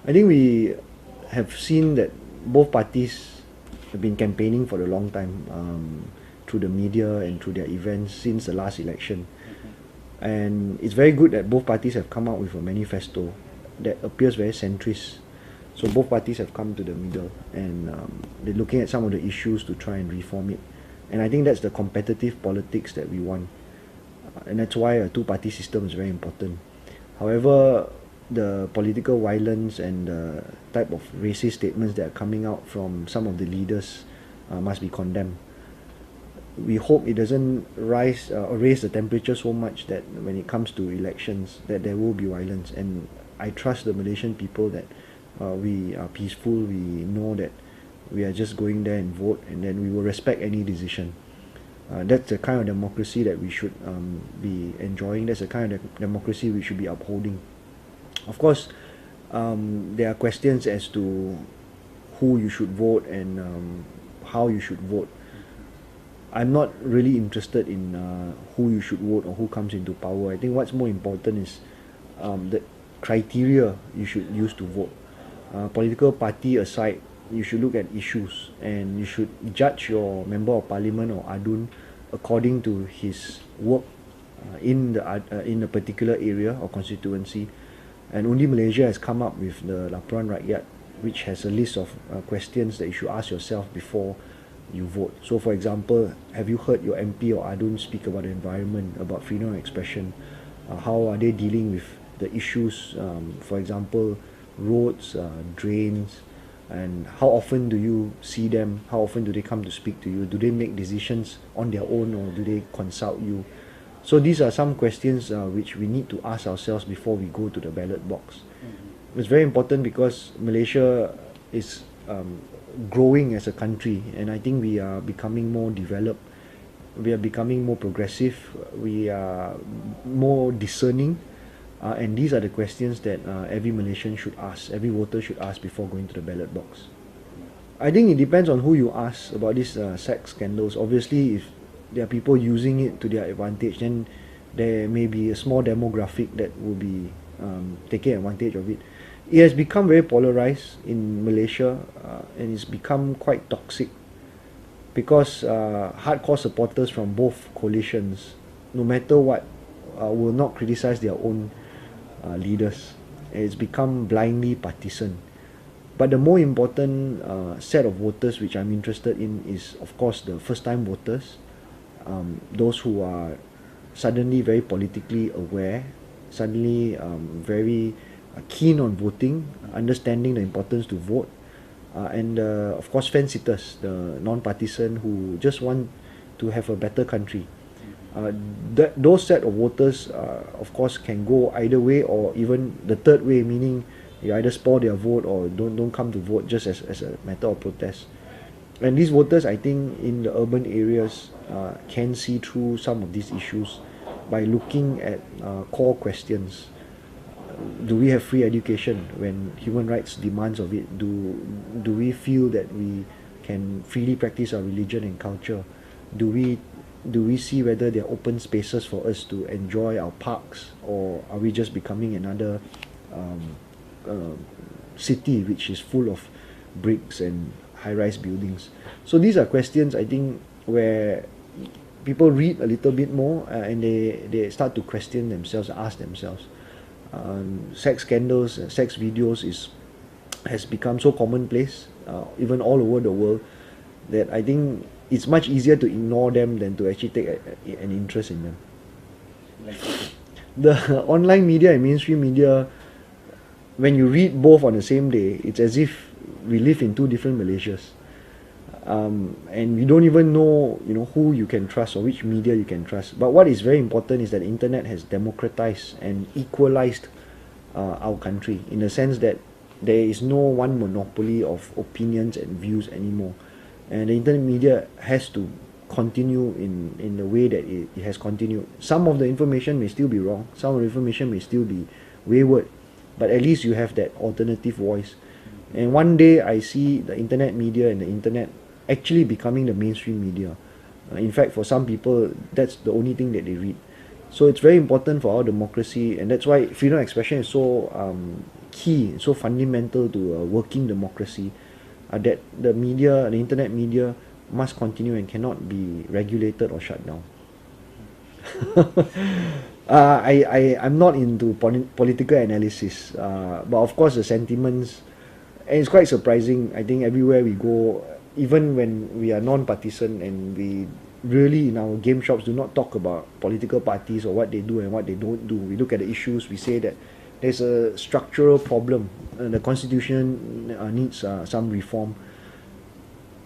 I think we have seen that both parties have been campaigning for a long time through the media and through their events since the last election. And it's very good that both parties have come out with a manifesto that appears very centrist. So both parties have come to the middle, and they're looking at some of the issues to try and reform it. And I think that's the competitive politics that we want. And that's why a two-party system is very important. However, the political violence and the type of racist statements that are coming out from some of the leaders must be condemned. We hope it doesn't rise or raise the temperature so much that when it comes to elections that there will be violence. And I trust the Malaysian people that we are peaceful, we know that we are just going there and vote, and then we will respect any decision. That's the kind of democracy that we should be enjoying. That's the kind of democracy we should be upholding. Of course, there are questions as to who you should vote and how you should vote. I'm not really interested in who you should vote or who comes into power. I think what's more important is the criteria you should use to vote. Political party aside, you should look at issues, and you should judge your member of parliament or adun according to his work in a particular area or constituency. And only Malaysia has come up with the Laporan Rakyat, which has a list of questions that you should ask yourself before you vote. So for example, have you heard your MP or adun speak about the environment, about freedom of expression? How are they dealing with the issues, for example, roads, drains, and how often do you see them? How often do they come to speak to you? Do they make decisions on their own, or do they consult you? So these are some questions which we need to ask ourselves before we go to the ballot box. It's very important because Malaysia is growing as a country, and I think we are becoming more developed. We are becoming more progressive. We are more discerning. And these are the questions that every Malaysian should ask, every voter should ask before going to the ballot box. I think it depends on who you ask about these sex scandals. Obviously, if there are people using it to their advantage, then there may be a small demographic that will be taking advantage of it. It has become very polarized in Malaysia, and it's become quite toxic because hardcore supporters from both coalitions, no matter what, will not criticize their own leaders. It's become blindly partisan. But the more important set of voters which I'm interested in is, of course, the first-time voters, those who are suddenly very politically aware, suddenly very keen on voting, understanding the importance to vote, and of course fence-sitters, the non-partisan who just want to have a better country. Those set of voters, of course, can go either way, or even the third way, meaning you either spoil their vote or don't come to vote just as a matter of protest. And these voters, I think, in the urban areas can see through some of these issues by looking at core questions. Do we have free education when human rights demands of it? Do we feel that we can freely practice our religion and culture? Do we see whether there are open spaces for us to enjoy our parks, or are we just becoming another city which is full of bricks and high-rise buildings? So these are questions, I think, where people read a little bit more and they start to question themselves, ask themselves. Sex scandals, sex videos has become so commonplace, even all over the world, that I think it's much easier to ignore them than to actually take an interest in them. The online media and mainstream media, when you read both on the same day, it's as if we live in two different Malaysias. And you don't even know, who you can trust or which media you can trust. But what is very important is that the internet has democratized and equalized our country, in the sense that there is no one monopoly of opinions and views anymore. And the internet media has to continue in the way that it has continued. Some of the information may still be wrong, some of the information may still be wayward, but at least you have that alternative voice. And one day I see the internet media and the internet actually becoming the mainstream media. In fact, for some people, that's the only thing that they read. So it's very important for our democracy, and that's why freedom of expression is so key, so fundamental to a working democracy. That the media, the internet media, must continue and cannot be regulated or shut down. I'm not into political analysis, but of course the sentiments, and it's quite surprising. I think everywhere we go, even when we are non-partisan and we really in our game shops do not talk about political parties or what they do and what they don't do. We look at the issues, we say that there's a structural problem. The constitution needs some reform.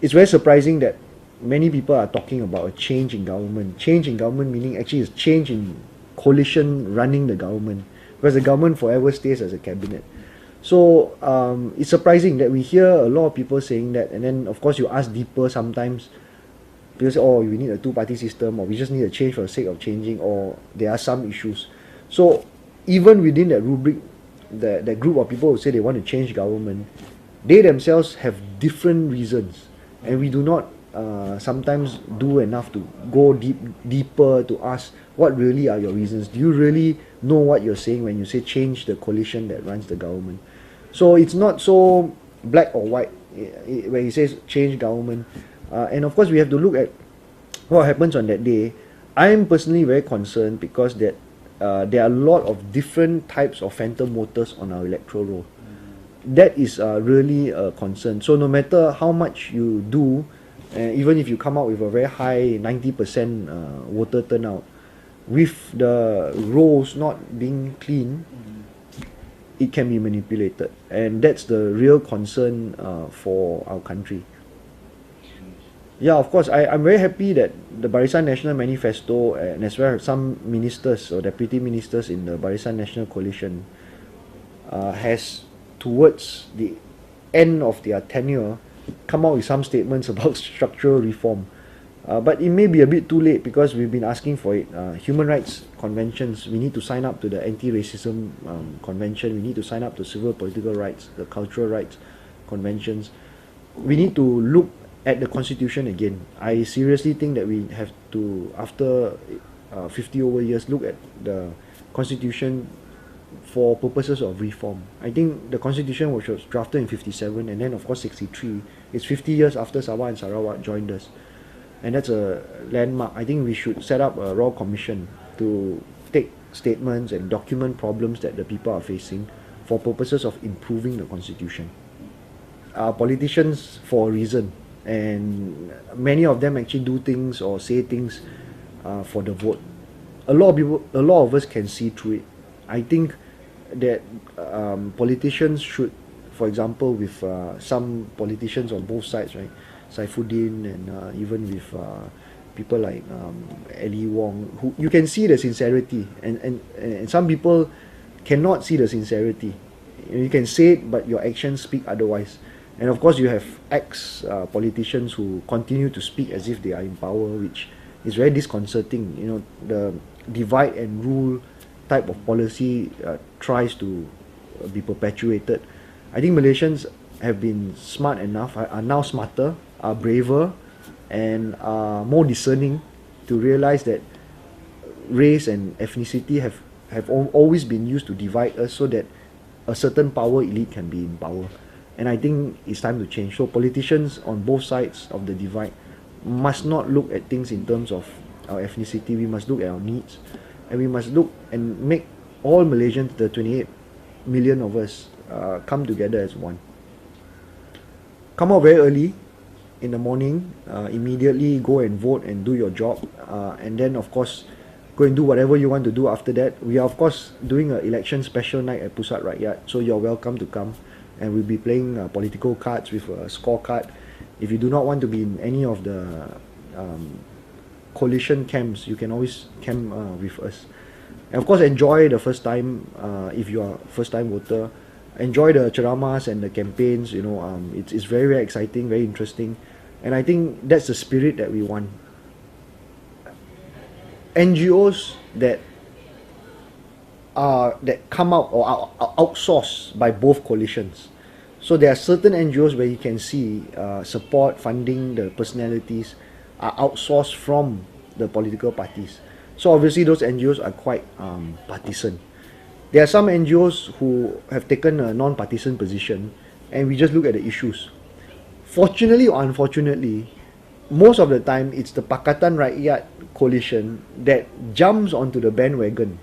It's very surprising that many people are talking about a change in government. Change in government meaning actually is change in coalition running the government, because the government forever stays as a cabinet. So it's surprising that we hear a lot of people saying that, and then of course you ask deeper sometimes, people say, oh, we need a two-party system, or we just need a change for the sake of changing, or there are some issues. So even within that rubric, that group of people who say they want to change government, they themselves have different reasons, and we do not sometimes do enough to go deeper to ask what really are your reasons. Do you really know what you're saying when you say change the coalition that runs the government? So it's not so black or white when he says change government. And of course we have to look at what happens on that day. I am personally very concerned because that there are a lot of different types of phantom voters on our electoral roll. That is really a concern. So no matter how much you do, even if you come out with a very high 90% voter turnout, with the rolls not being clean, it can be manipulated, and that's the real concern for our country. Yeah, of course, I'm very happy that the Barisan National Manifesto, and as well as some ministers or deputy ministers in the Barisan National Coalition has, towards the end of their tenure, come out with some statements about structural reform. But it may be a bit too late because we've been asking for it. Human rights conventions, we need to sign up to the anti-racism convention, we need to sign up to civil political rights, the cultural rights conventions. We need to look at the constitution again. I seriously think that we have to, after 50 over years, look at the constitution for purposes of reform. I think the constitution which was drafted in 57 and then of course 63, it's 50 years after Sabah and Sarawak joined us, and that's a landmark. I think we should set up a royal commission to take statements and document problems that the people are facing for purposes of improving the constitution. Politicians, for a reason, and many of them actually do things or say things for the vote. A lot of us can see through it. I think that politicians should, for example, with some politicians on both sides, right, Saifuddin and even with people like Ellie Wong, who you can see the sincerity, and some people cannot see the sincerity. You can say it, but your actions speak otherwise. And of course, you have ex-politicians who continue to speak as if they are in power, which is very disconcerting. You know, the divide and rule type of policy tries to be perpetuated. I think Malaysians have been smart enough, are now smarter, are braver, and are more discerning to realize that race and ethnicity have always been used to divide us so that a certain power elite can be in power. And I think it's time to change. So politicians on both sides of the divide must not look at things in terms of our ethnicity. We must look at our needs, and we must look and make all Malaysians, the 28 million of us, come together as one. Come out very early in the morning, immediately go and vote and do your job, and then of course go and do whatever you want to do after that. We are of course doing an election special night at Pusat Rakyat, so you're welcome to come, and we'll be playing political cards with a scorecard. If you do not want to be in any of the coalition camps, you can always camp with us. And of course, enjoy the first time, if you are first time voter. Enjoy the ceramahs and the campaigns. You know, it's very, very exciting, very interesting, and I think that's the spirit that we want. NGOs that come out or are outsourced by both coalitions. So there are certain NGOs where you can see support, funding, the personalities are outsourced from the political parties. So obviously those NGOs are quite partisan. There are some NGOs who have taken a non-partisan position, and we just look at the issues. Fortunately or unfortunately, most of the time it's the Pakatan Rakyat coalition that jumps onto the bandwagon,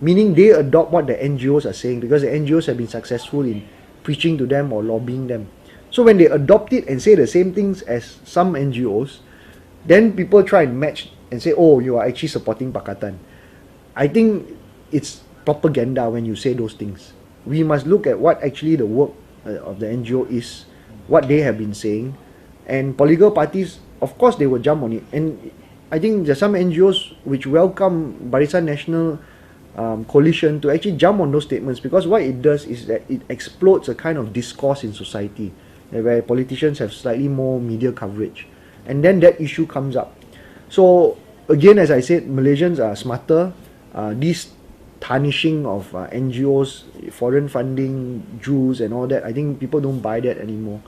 meaning they adopt what the NGOs are saying because the NGOs have been successful in preaching to them or lobbying them. So when they adopt it and say the same things as some NGOs, then people try and match and say, oh, you are actually supporting Pakatan. I think it's propaganda when you say those things. We must look at what actually the work of the NGO is, what they have been saying, and political parties, of course, they will jump on it. And I think there are some NGOs which welcome Barisan National coalition to actually jump on those statements, because what it does is that it explodes a kind of discourse in society where politicians have slightly more media coverage, and then that issue comes up. So again, as I said, Malaysians are smarter. This tarnishing of NGOs, foreign funding, Jews and all that, I think people don't buy that anymore.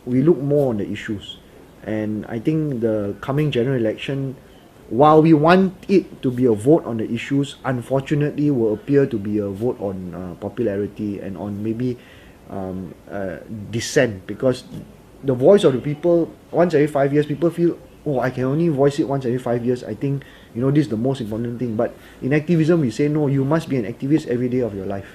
We look more on the issues, and I think the coming general election, while we want it to be a vote on the issues, unfortunately will appear to be a vote on popularity and on maybe dissent, because the voice of the people, once every 5 years, people feel, oh, I can only voice it once every 5 years. I think, this is the most important thing. But in activism, we say, no, you must be an activist every day of your life.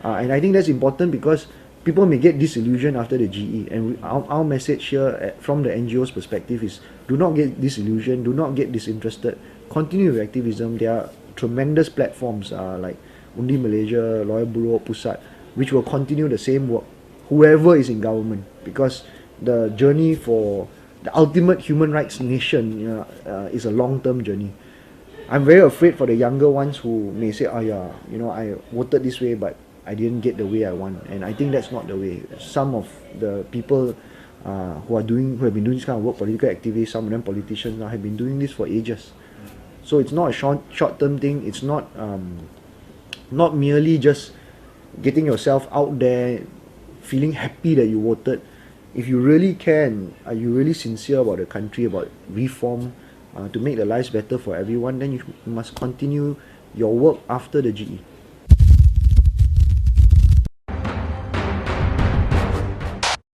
And I think that's important because people may get disillusioned after the GE. And our message here from the NGO's perspective is, do not get disillusioned, do not get disinterested. Continue with activism. There are tremendous platforms like Undi Malaysia, Lawyer Bureau, Pusat, which will continue the same work, whoever is in government, because the journey for the ultimate human rights nation is a long-term journey. I'm very afraid for the younger ones who may say, oh yeah, I voted this way, but I didn't get the way I want. And I think that's not the way. Some of the people who have been doing this kind of work, political activists, some of them politicians now, have been doing this for ages. So it's not a short-term thing. It's not merely just getting yourself out there, feeling happy that you voted. If you really can, are you really sincere about the country, about reform, to make the lives better for everyone, then you must continue your work after the GE.